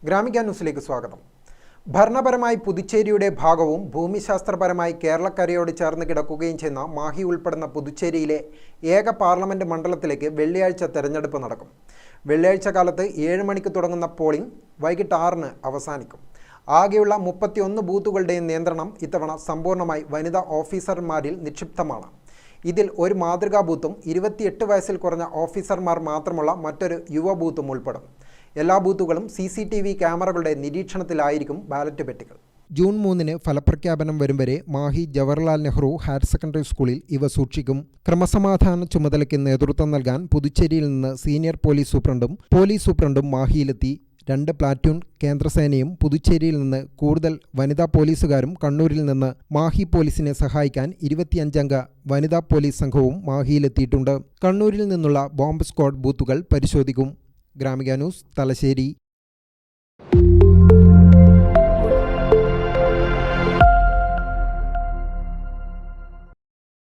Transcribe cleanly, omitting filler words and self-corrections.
ഗ്രാമിക ന്യൂസിലേക്ക് സ്വാഗതം. ഭരണപരമായി പുതുച്ചേരിയുടെ ഭാഗവും ഭൂമിശാസ്ത്രപരമായി കേരളക്കരയോട് ചേർന്ന് കിടക്കുകയും ചെയ്യുന്ന മാഹി ഉൾപ്പെടുന്ന പുതുച്ചേരിയിലെ ഏക പാർലമെൻറ്റ് മണ്ഡലത്തിലേക്ക് വെള്ളിയാഴ്ച തെരഞ്ഞെടുപ്പ് നടക്കും. വെള്ളിയാഴ്ച കാലത്ത് 7 മണിക്ക് തുടങ്ങുന്ന പോളിംഗ് വൈകിട്ട് 6-ന് അവസാനിക്കും. ആകെയുള്ള 31 ബൂത്തുകളുടെയും നിയന്ത്രണം ഇത്തവണ സമ്പൂർണ്ണമായി വനിതാ ഓഫീസർമാരിൽ നിക്ഷിപ്തമാണ്. ഇതിൽ ഒരു മാതൃകാ ബൂത്തും 28 വയസ്സിൽ കുറഞ്ഞ ഓഫീസർമാർ മാത്രമുള്ള മറ്റൊരു യുവ ബൂത്തും ഉൾപ്പെടും. എല്ലാ ബൂത്തുകളും CCTV ക്യാമറകളുടെ നിരീക്ഷണത്തിലായിരിക്കും ബാലറ്റ് പെട്ടികൾ. ജൂൺ 3-ന് ഫലപ്രഖ്യാപനം വരും വരെ മാഹി ജവഹർലാൽ നെഹ്റു ഹയർ സെക്കൻഡറി സ്കൂളിൽ ഇവ സൂക്ഷിക്കും. ക്രമസമാധാന ചുമതലയ്ക്ക് നേതൃത്വം നൽകാൻ പുതുച്ചേരിയിൽ നിന്ന് സീനിയർ പോലീസ് സൂപ്രണ്ടും മാഹിയിലെത്തി. 2 പ്ലാറ്റൂൺ കേന്ദ്രസേനയും പുതുച്ചേരിയിൽ നിന്ന് കൂടുതൽ വനിതാ പോലീസുകാരും കണ്ണൂരിൽ നിന്ന് മാഹി പോലീസിനെ സഹായിക്കാൻ 25-അംഗ വനിതാ പോലീസ് സംഘവും മാഹിയിലെത്തിയിട്ടുണ്ട്. കണ്ണൂരിൽ നിന്നുള്ള ബോംബ് സ്ക്വാഡ് ബൂത്തുകൾ പരിശോധിക്കും. ഗ്രാമിക ന്യൂസ്, തലശ്ശേരി.